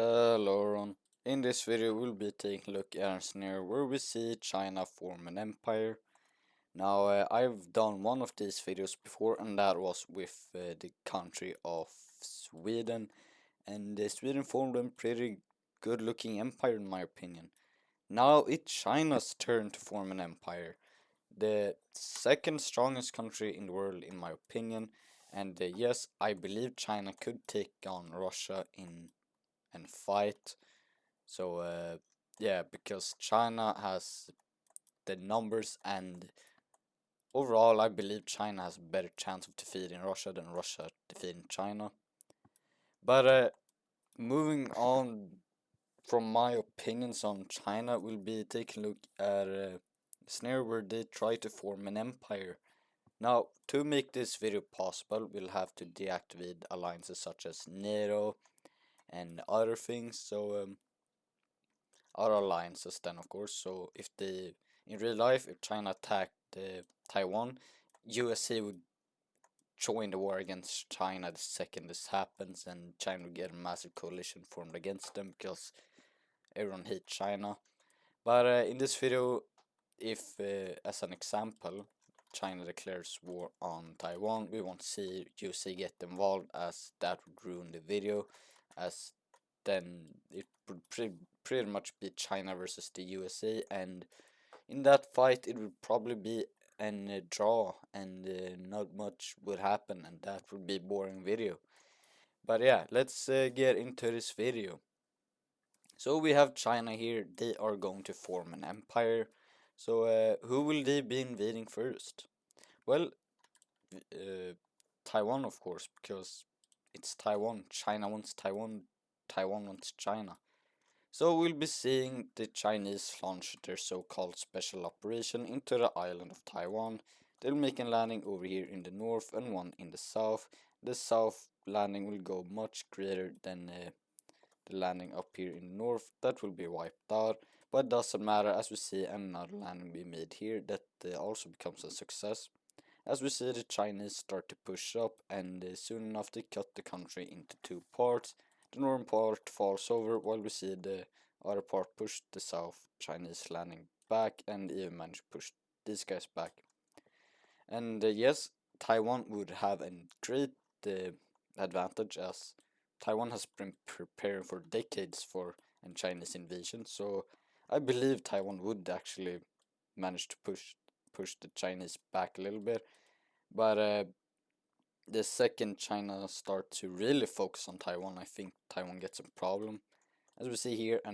Hello everyone. In this video we'll be taking a look at a scenario where we see China form an empire. Now I've done one of these videos before, and that was with the country of Sweden, and Sweden formed a pretty good looking empire in my opinion. Now it's China's turn to form an empire, the second strongest country in the world in my opinion, and yes, I believe China could take on Russia in and fight. So yeah, because China has the numbers, and overall I believe China has a better chance of defeating Russia than Russia defeating China. But moving on from my opinions on China, we'll be taking a look at a scenario where they try to form an empire. Now, to make this video possible, we'll have to deactivate alliances such as NATO and other things. So our alliances then, of course. So if they, in real life, if China attacked Taiwan, USA would join the war against China the second this happens, and China would get a massive coalition formed against them because everyone hates China. But in this video, if as an example China declares war on Taiwan, we won't see USA get involved, as that would ruin the video, as then it would pretty much be China versus the USA, and in that fight it would probably be a draw, and not much would happen, and that would be a boring video. But yeah, let's get into this video. So we have China here. They are going to form an empire. So who will they be invading first? Well, uh, Taiwan, of course, because it's Taiwan. China wants Taiwan. Taiwan wants China. So we'll be seeing the Chinese launch their so-called special operation into the island of Taiwan. They'll make a landing over here in the north and one in the south. The south landing will go much greater than the landing up here in the north. That will be wiped out, but it doesn't matter, as we see another landing be made here that also becomes a success. As we see, the Chinese start to push up, and soon enough they cut the country into two parts. The northern part falls over, while we see the other part push the south Chinese landing back, and even manage to push these guys back. And yes, Taiwan would have a great advantage, as Taiwan has been preparing for decades for a Chinese invasion. So I believe Taiwan would actually manage to push the Chinese back a little bit. But the second China start to really focus on Taiwan, I think Taiwan gets a problem. As we see here, a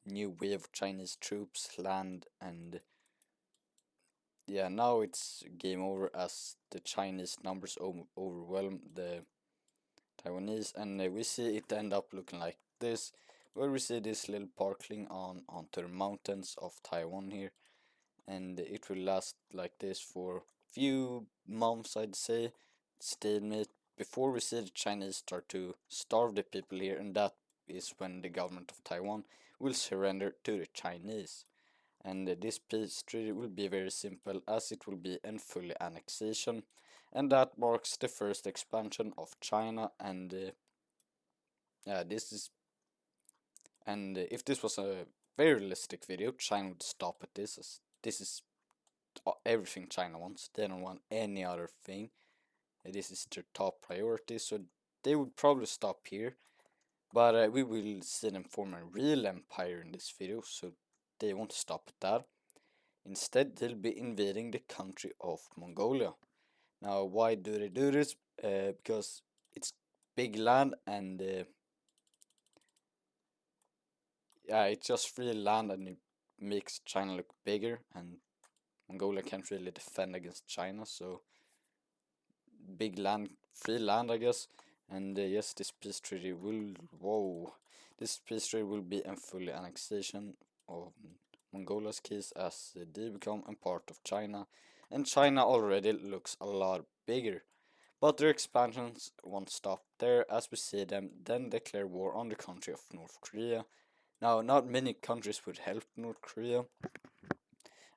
new wave of Chinese troops land, and yeah, now it's game over as the Chinese numbers overwhelm the Taiwanese, and we see it end up looking like this, where we see this little parkling onto the mountains of Taiwan here, and it will last like this for few months, I'd say, stalemate, before we see the Chinese start to starve the people here, and that is when the government of Taiwan will surrender to the Chinese. And this peace treaty will be very simple, as it will be a full annexation, and that marks the first expansion of China. And yeah, this is, and if this was a very realistic video, China would stop at this, as this is everything China wants. They don't want any other thing. This is their top priority, so they would probably stop here. But we will see them form a real empire in this video, so they won't stop at that. Instead, they'll be invading the country of Mongolia. Now, why do they do this? Because it's big land, and yeah, it's just free land, and it makes China look bigger, and Mongolia can't really defend against China, so big land, free land, I guess. And yes, this peace treaty will, this peace treaty will be a full annexation of Mongolia's case, as they become a part of China, and China already looks a lot bigger. But their expansions won't stop there, as we see them then declare war on the country of North Korea. Now, not many countries would help North Korea,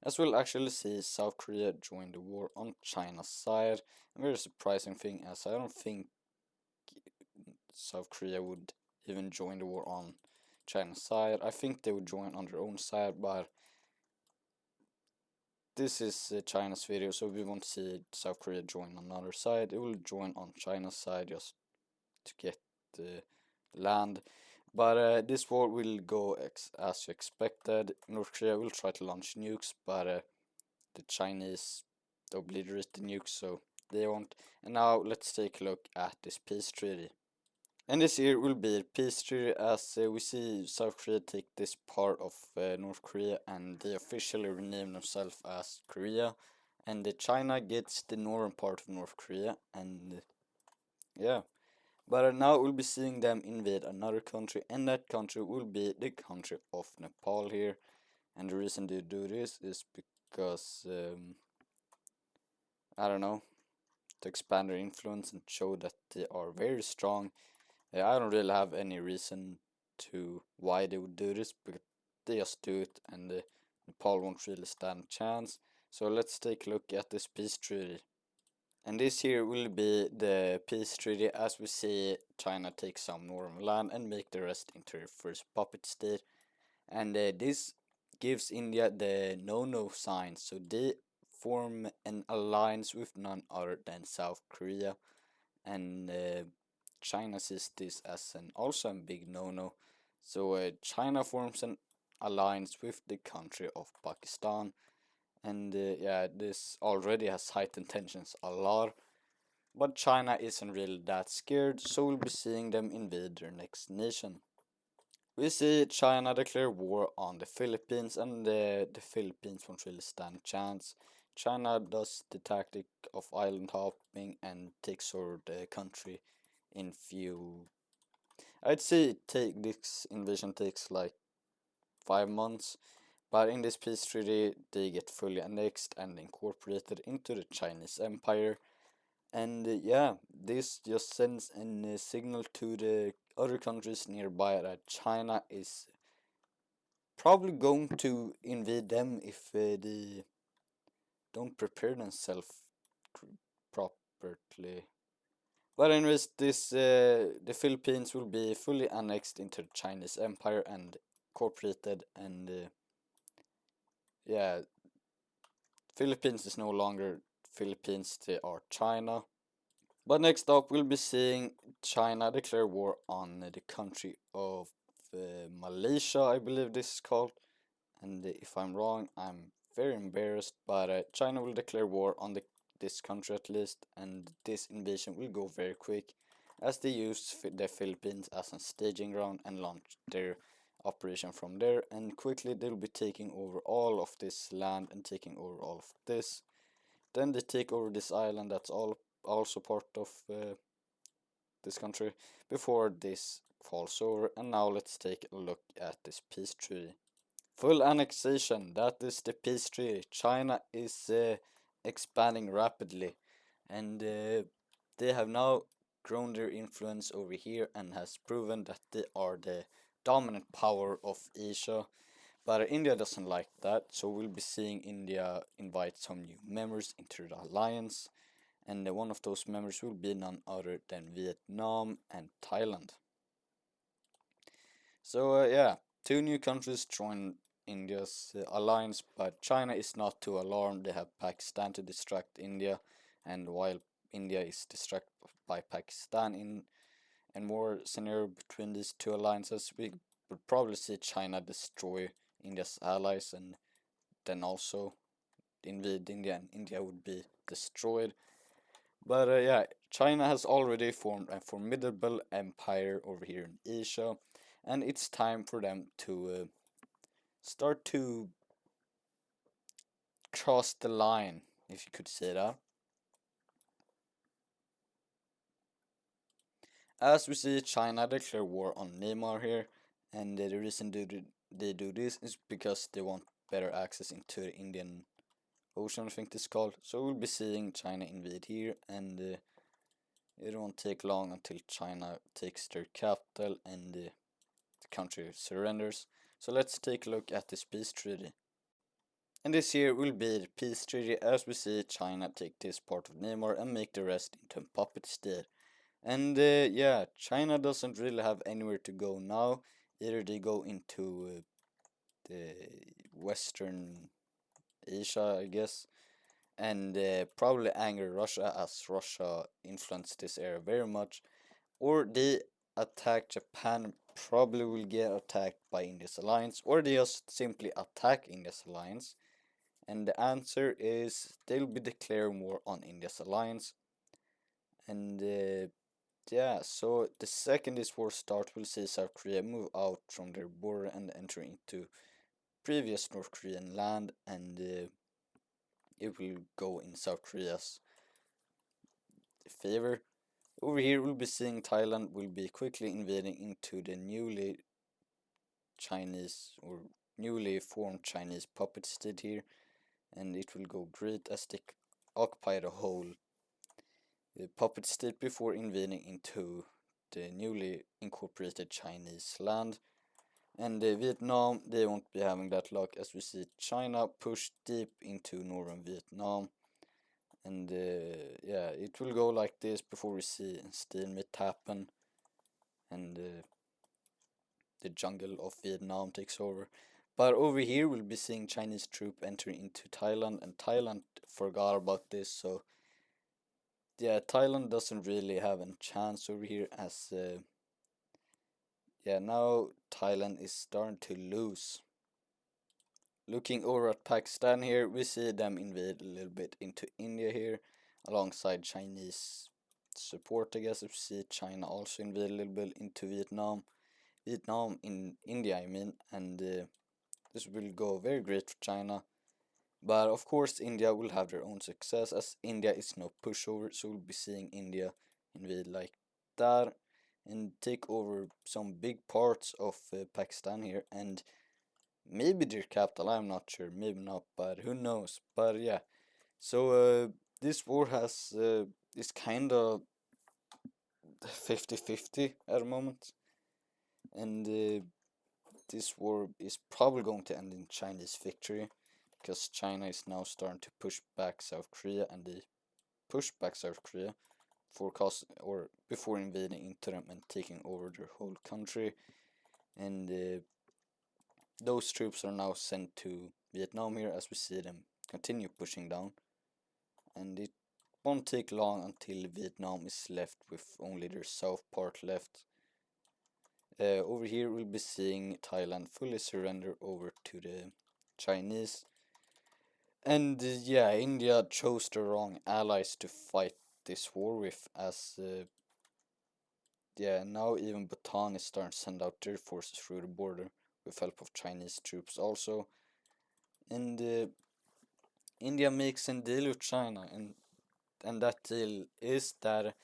as we'll actually see South Korea join the war on China's side. A very surprising thing, as I don't think South Korea would even join the war on China's side. I think they would join on their own side, but this is China's video, so we won't see South Korea join on another side. It will join on China's side just to get land. But this war will go as expected. North Korea will try to launch nukes, but the Chinese obliterate the nukes, so they won't. And now let's take a look at this peace treaty. And this year will be a peace treaty, as we see South Korea take this part of North Korea, and they officially rename themselves as Korea. And China gets the northern part of North Korea, and yeah. But now we'll be seeing them invade another country, and that country will be the country of Nepal here. And the reason they do this is because, I don't know, to expand their influence and show that they are very strong. I don't really have any reason to why they would do this, but they just do it, and Nepal won't really stand a chance. So let's take a look at this peace treaty. And this here will be the peace treaty, as we see China take some northern land and make the rest into their first puppet state. And this gives India the no-no sign, so they form an alliance with none other than South Korea. And China sees this as also a big no-no. So China forms an alliance with the country of Pakistan. And yeah, this already has heightened tensions a lot. But China isn't really that scared, so we'll be seeing them invade their next nation. We see China declare war on the Philippines, and the Philippines won't really stand a chance. China does the tactic of island hopping and takes over the country in few. I'd say this invasion takes like 5 months. But in this peace treaty, they get fully annexed and incorporated into the Chinese Empire. And yeah, this just sends a signal to the other countries nearby that China is probably going to invade them if they don't prepare themselves properly. But anyways, the Philippines will be fully annexed into the Chinese Empire and incorporated, and yeah, Philippines is no longer Philippines, they are China. But next up, we'll be seeing China declare war on the country of Malaysia, I believe this is called. And if I'm wrong, I'm very embarrassed, but China will declare war on this country at least, and this invasion will go very quick, as they use the Philippines as a staging ground and launch their operation from there, and quickly they'll be taking over all of this land and taking over all of this. Then they take over this island that's also part of this country before this falls over. And now let's take a look at this peace treaty. Full annexation, that is the peace treaty. China is expanding rapidly, and they have now grown their influence over here and has proven that they are the dominant power of Asia. But India doesn't like that, so we'll be seeing India invite some new members into the alliance, and one of those members will be none other than Vietnam and Thailand. So yeah, two new countries join India's alliance, but China is not too alarmed. They have Pakistan to distract India, and while India is distracted by Pakistan in a more scenario between these two alliances, we would probably see China destroy India's allies and then also invade India, and India would be destroyed. But yeah, China has already formed a formidable empire over here in Asia, and it's time for them to start to cross the line, if you could say that. As we see, China declare war on Myanmar here, and the reason they do this is because they want better access into the Indian Ocean, I think it's called. So we'll be seeing China invade here, and it won't take long until China takes their capital and the country surrenders. So let's take a look at this peace treaty. And this here will be the peace treaty, as we see China take this part of Myanmar and make the rest into a puppet state. And yeah, China doesn't really have anywhere to go now. Either they go into the Western Asia, I guess, and probably anger Russia, as Russia influenced this area very much, or they attack Japan, probably will get attacked by India's alliance, or they just simply attack India's alliance. And the answer is they'll be declaring war on India's alliance. And yeah, so the second this war starts, we'll see South Korea move out from their border and enter into previous North Korean land, and it will go in South Korea's favor. Over here, we'll be seeing Thailand will be quickly invading into the newly formed Chinese puppet state here, and it will go great as they occupy the whole puppet state before invading into the newly incorporated Chinese land. And Vietnam, they won't be having that luck, as we see China push deep into northern Vietnam. And yeah, it will go like this before we see stalemate happen, and the jungle of Vietnam takes over. But over here, we'll be seeing Chinese troop enter into Thailand, and Thailand forgot about this, so yeah, Thailand doesn't really have a chance over here, as yeah, now Thailand is starting to lose. Looking over at Pakistan here, we see them invade a little bit into India here, alongside Chinese support, I guess. We see China also invade a little bit into Vietnam in India, I mean, and this will go very great for China. But of course, India will have their own success, as India is no pushover, so we'll be seeing India invade like that and take over some big parts of Pakistan here, and maybe their capital, I'm not sure, maybe not, but who knows. But yeah, so this war is kind of 50-50 at the moment, and this war is probably going to end in Chinese victory, because China is now starting to push back South Korea, and they push back South Korea before invading into them and taking over their whole country. And those troops are now sent to Vietnam here, as we see them continue pushing down, and it won't take long until Vietnam is left with only their south part left. Over here we'll be seeing Thailand fully surrender over to the Chinese, and yeah, India chose the wrong allies to fight this war with, as yeah, now even Bhutan is starting to send out their forces through the border with help of Chinese troops also. And India makes a deal with China, and that deal is that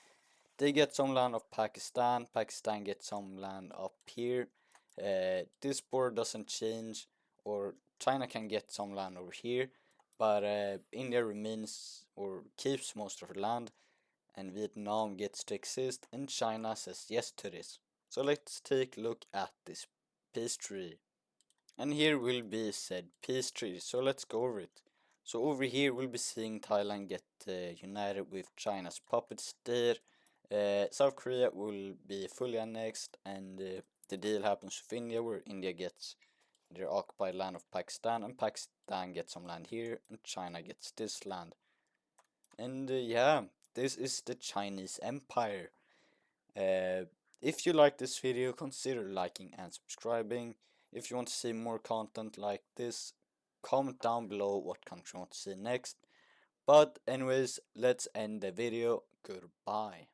they get some land of Pakistan, Pakistan gets some land up here. This border doesn't change, or China can get some land over here, but India remains or keeps most of the land, and Vietnam gets to exist, and China says yes to this. So let's take a look at this peace treaty. And here will be said peace treaty, so let's go over it. So over here we'll be seeing Thailand get united with China's puppet state. South Korea will be fully annexed, and the deal happens with India, where India gets their occupied land of Pakistan, and Pakistan gets some land here, and China gets this land. And yeah, this is the Chinese Empire. If you like this video, consider liking and subscribing. If you want to see more content like this, comment down below what country you want to see next. But anyways, let's end the video. Goodbye.